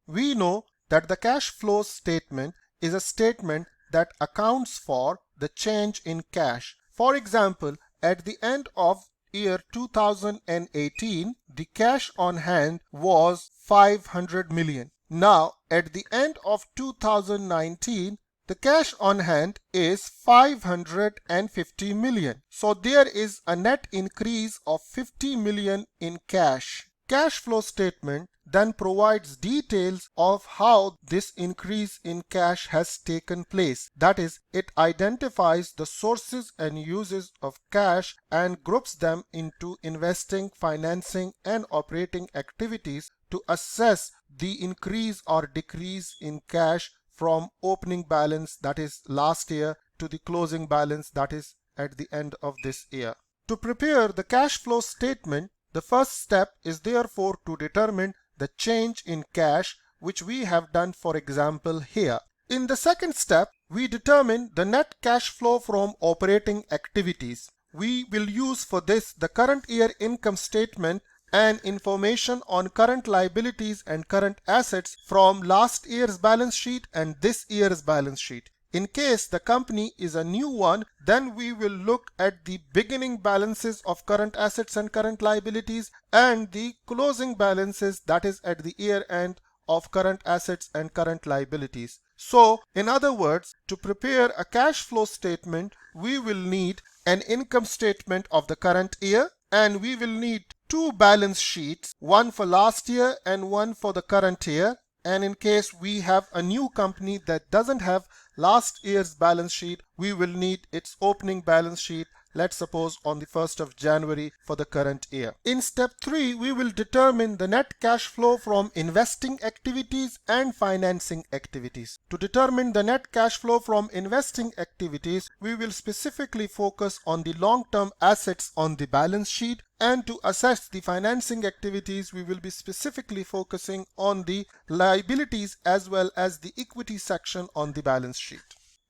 We know that the cash flow statement is a statement that accounts for the change in cash. For example, at the end of year 2018, the cash on hand was 500 million. Now, at the end of 2019, the cash on hand is 550 million. So there is a net increase of 50 million in cash. Cash flow statement then provides details of how this increase in cash has taken place. That is, it identifies the sources and uses of cash and groups them into investing, financing, and operating activities to assess the increase or decrease in cash from opening balance, that is last year, to the closing balance, that is at the end of this year. To prepare the cash flow statement, the first step is therefore to determine the change in cash, which we have done for example here. In the second step, we determine the net cash flow from operating activities. We will use for this the current year income statement and information on current liabilities and current assets from last year's balance sheet and this year's balance sheet. In case the company is a new one, then we will look at the beginning balances of current assets and current liabilities and the closing balances, that is at the year end, of current assets and current liabilities. So, in other words, to prepare a cash flow statement, we will need an income statement of the current year, and we will need two balance sheets, one for last year and one for the current year. And in case we have a new company that doesn't have last year's balance sheet, we will need its opening balance sheet, let's suppose on the 1st of January for the current year. In step 3, we will determine the net cash flow from investing activities and financing activities. To determine the net cash flow from investing activities, we will specifically focus on the long-term assets on the balance sheet, and to assess the financing activities, we will be specifically focusing on the liabilities as well as the equity section on the balance sheet.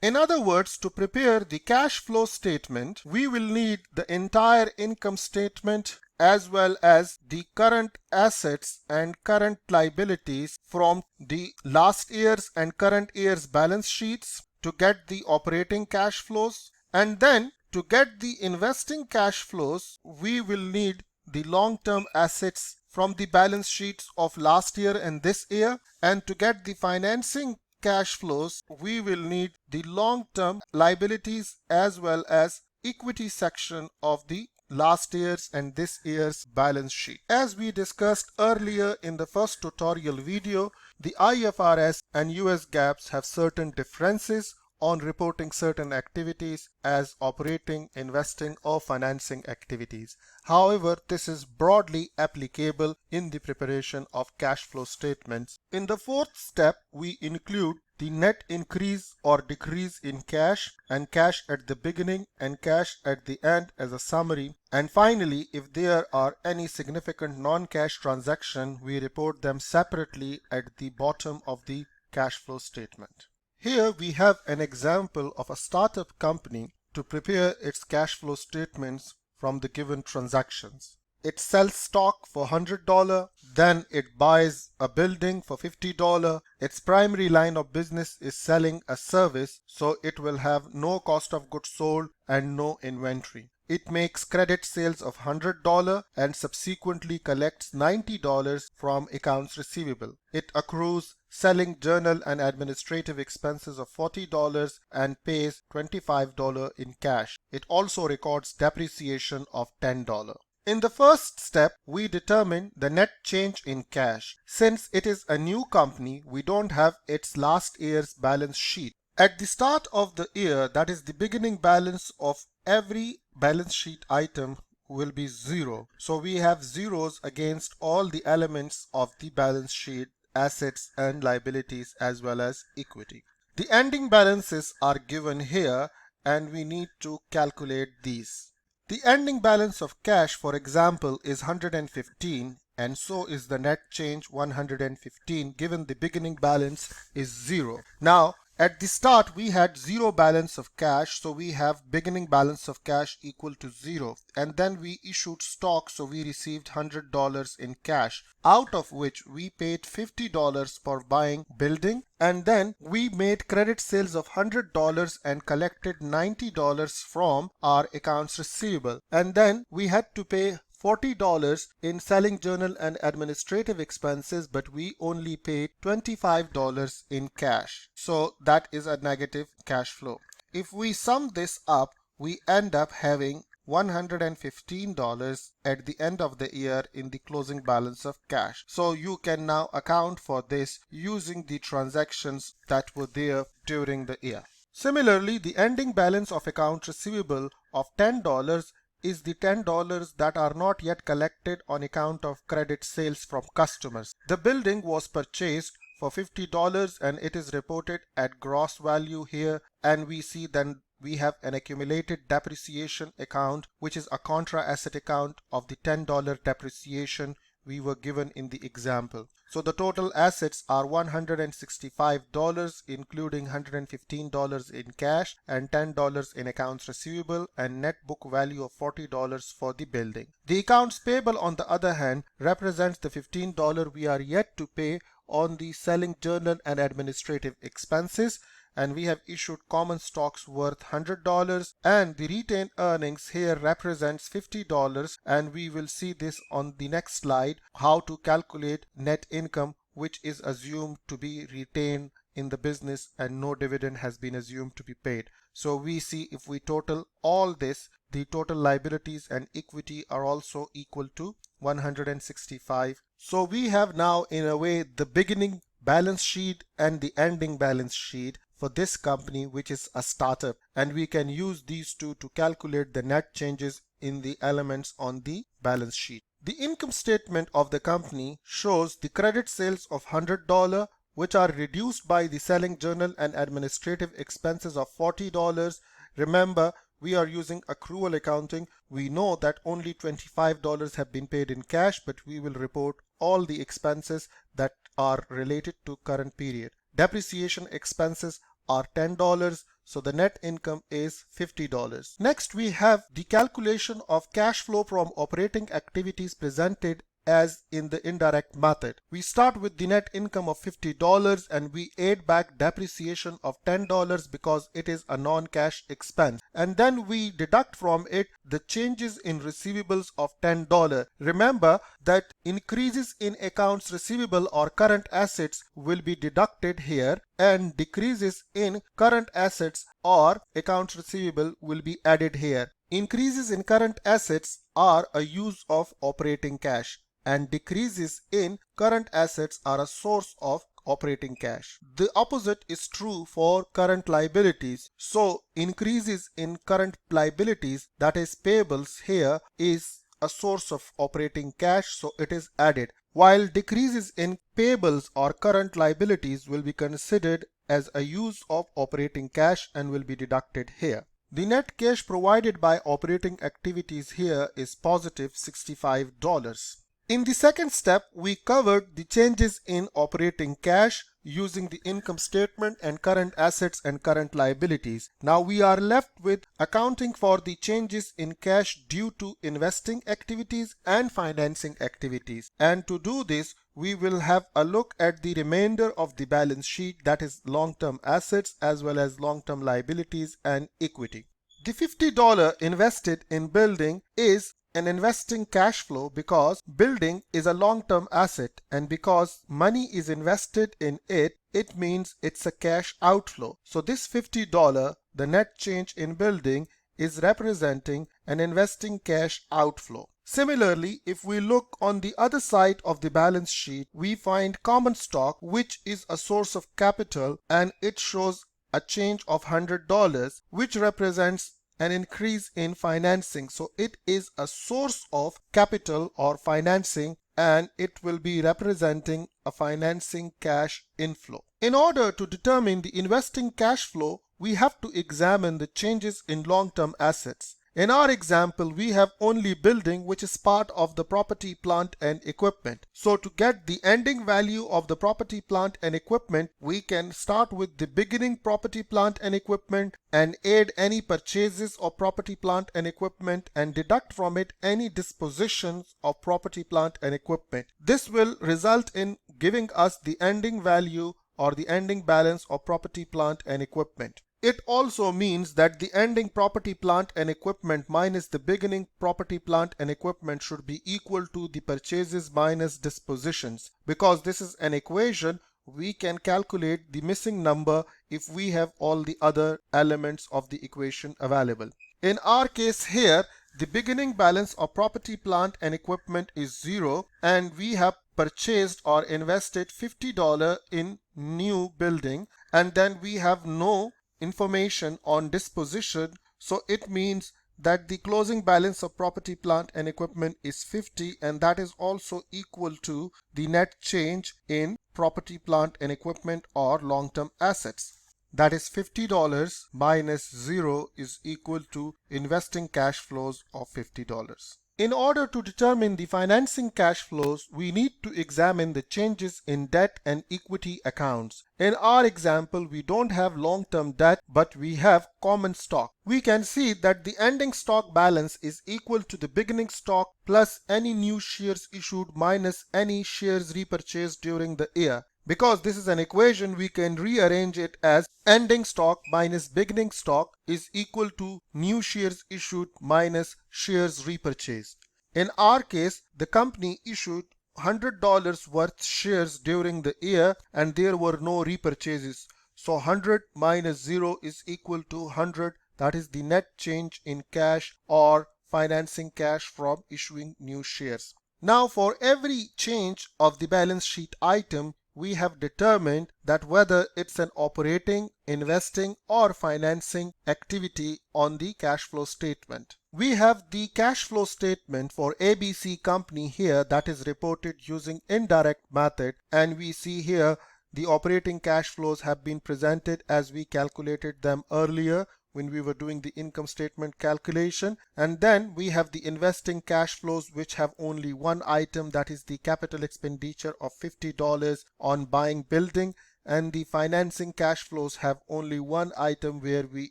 In other words, to prepare the cash flow statement, we will need the entire income statement as well as the current assets and current liabilities from the last year's and current year's balance sheets to get the operating cash flows, and then to get the investing cash flows, we will need the long-term assets from the balance sheets of last year and this year, and to get the financing cash flows, we will need the long-term liabilities as well as equity section of the last year's and this year's balance sheet. As we discussed earlier in the first tutorial video, the IFRS and US GAAPs have certain differences on reporting certain activities as operating, investing, or financing activities. However, this is broadly applicable in the preparation of cash flow statements. In the fourth step, we include the net increase or decrease in cash and cash at the beginning and cash at the end as a summary. And finally, if there are any significant non-cash transaction, we report them separately at the bottom of the cash flow statement. Here we have an example of a startup company to prepare its cash flow statements from the given transactions. It sells stock for $100, then it buys a building for $50. Its primary line of business is selling a service, so it will have no cost of goods sold and no inventory. It makes credit sales of $100 and subsequently collects $90 from accounts receivable. It accrues selling journal and administrative expenses of $40 and pays $25 in cash. It also records depreciation of $10. In the first step, we determine the net change in cash. Since it is a new company, we don't have its last year's balance sheet. At the start of the year, that is the beginning balance of every balance sheet item will be 0. So we have zeros against all the elements of the balance sheet, assets and liabilities as well as equity. The ending balances are given here and we need to calculate these. The ending balance of cash, for example, is 115 and so is the net change 115 given the beginning balance is 0. Now, At the start, we had zero balance of cash, so we have beginning balance of cash equal to zero. And then we issued stock, so we received $100 in cash, out of which we paid $50 for buying building. And then we made credit sales of $100 and collected $90 from our accounts receivable. And then we had to pay $40 in selling general and administrative expenses, but we only paid $25 in cash. So that is a negative cash flow. If we sum this up, we end up having $115 at the end of the year in the closing balance of cash. So you can now account for this using the transactions that were there during the year. Similarly, the ending balance of accounts receivable of $10 is the $10 that are not yet collected on account of credit sales from customers. The building was purchased for $50 and it is reported at gross value here, and we see then we have an accumulated depreciation account, which is a contra asset account of the $10 depreciation we were given in the example. So the total assets are $165, including $115 in cash and $10 in accounts receivable, and net book value of $40 for the building. The accounts payable, on the other hand, represents the $15 we are yet to pay on the selling general and administrative expenses, and we have issued common stocks worth $100, and the retained earnings here represents $50, and we will see this on the next slide, how to calculate net income, which is assumed to be retained in the business and no dividend has been assumed to be paid. So we see if we total all this, the total liabilities and equity are also equal to 165. So we have now in a way the beginning balance sheet and the ending balance sheet for this company, which is a startup, and we can use these two to calculate the net changes in the elements on the balance sheet. The income statement of the company shows the credit sales of $100, which are reduced by the selling general and administrative expenses of $40. Remember, we are using accrual accounting. We know that only $25 have been paid in cash, but we will report all the expenses that are related to current period. Depreciation expenses are $10, so the net income is $50. Next, we have the calculation of cash flow from operating activities presented as in the indirect method. We start with the net income of $50 and we add back depreciation of $10 because it is a non-cash expense, and then we deduct from it the changes in receivables of $10. Remember that increases in accounts receivable or current assets will be deducted here, and decreases in current assets or accounts receivable will be added here. Increases in current assets are a use of operating cash, and decreases in current assets are a source of operating cash. The opposite is true for current liabilities. So increases in current liabilities, that is payables, here is a source of operating cash, so it is added, while decreases in payables or current liabilities will be considered as a use of operating cash and will be deducted here. The net cash provided by operating activities here is positive $65. In the second step, we covered the changes in operating cash using the income statement and current assets and current liabilities. Now we are left with accounting for the changes in cash due to investing activities and financing activities. And to do this, we will have a look at the remainder of the balance sheet, that is long-term assets as well as long-term liabilities and equity. The $50 invested in building is an investing cash flow because building is a long-term asset, and because money is invested in it, it means it's a cash outflow. So this $50, the net change in building, is representing an investing cash outflow. Similarly, if we look on the other side of the balance sheet, we find common stock, which is a source of capital, and it shows a change of $100, which represents an increase in financing. So it is a source of capital or financing, and it will be representing a financing cash inflow. In order to determine the investing cash flow, we have to examine the changes in long-term assets. In our example, we have only building, which is part of the property, plant and equipment. So to get the ending value of the property, plant and equipment, we can start with the beginning property, plant and equipment and add any purchases of property, plant and equipment and deduct from it any dispositions of property, plant and equipment. This will result in giving us the ending value or the ending balance of property, plant and equipment. It also means that the ending property, plant and equipment minus the beginning property, plant and equipment should be equal to the purchases minus dispositions. Because this is an equation, we can calculate the missing number if we have all the other elements of the equation available. In our case here, the beginning balance of property, plant and equipment is 0 and we have purchased or invested $50 in new building, and then we have no information on disposition, so it means that the closing balance of property, plant and equipment is 50, and that is also equal to the net change in property, plant and equipment or long-term assets. That is $50 minus 0 is equal to investing cash flows of $50. In order to determine the financing cash flows, we need to examine the changes in debt and equity accounts. In our example, we don't have long-term debt, but we have common stock. We can see that the ending stock balance is equal to the beginning stock plus any new shares issued minus any shares repurchased during the year. Because this is an equation, we can rearrange it as ending stock minus beginning stock is equal to new shares issued minus shares repurchased. In our case, the company issued $100 worth shares during the year and there were no repurchases. So 100 minus 0 is equal to 100. That is the net change in cash or financing cash from issuing new shares. Now for every change of the balance sheet item, we have determined that whether it's an operating, investing or financing activity on the cash flow statement. We have the cash flow statement for ABC company here that is reported using indirect method, and we see here the operating cash flows have been presented as we calculated them earlier when we were doing the income statement calculation. And then we have the investing cash flows, which have only one item, that is the capital expenditure of $50 on buying building, and the financing cash flows have only one item where we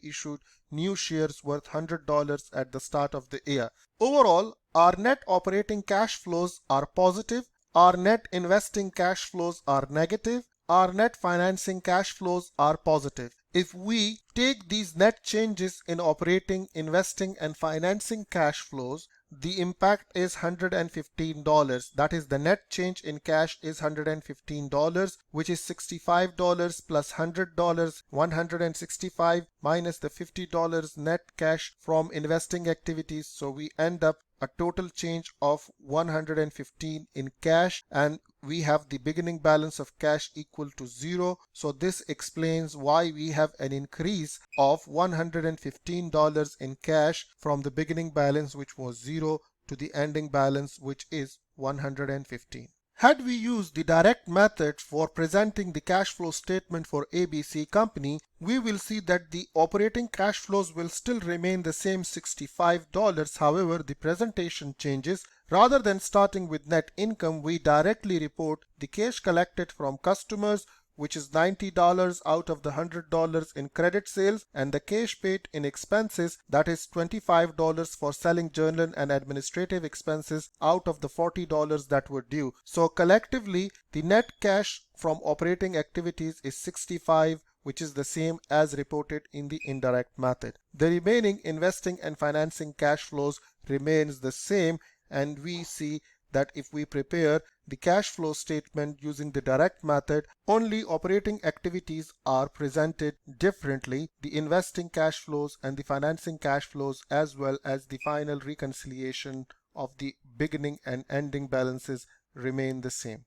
issued new shares worth $100 at the start of the year. Overall, our net operating cash flows are positive, our net investing cash flows are negative, our net financing cash flows are positive. If we take these net changes in operating, investing and financing cash flows, the impact is $115. That is, the net change in cash is $115, which is $65 plus $100, $165 minus the $50 net cash from investing activities. So we end up a total change of $115 in cash, and we have the beginning balance of cash equal to 0. So this explains why we have an increase of $115 in cash from the beginning balance, which was 0, to the ending balance, which is $115. Had we used the direct method for presenting the cash flow statement for ABC company, we will see that the operating cash flows will still remain the same $65. However, the presentation changes. Rather than starting with net income, we directly report the cash collected from customers, which is $90 out of the $100 in credit sales, and the cash paid in expenses, that is $25 for selling, journal and administrative expenses out of the $40 that were due. So collectively, the net cash from operating activities is $65, which is the same as reported in the indirect method. The remaining investing and financing cash flows remains the same, and we see that if we prepare the cash flow statement using the direct method, only operating activities are presented differently. The investing cash flows and the financing cash flows, as well as the final reconciliation of the beginning and ending balances, remain the same.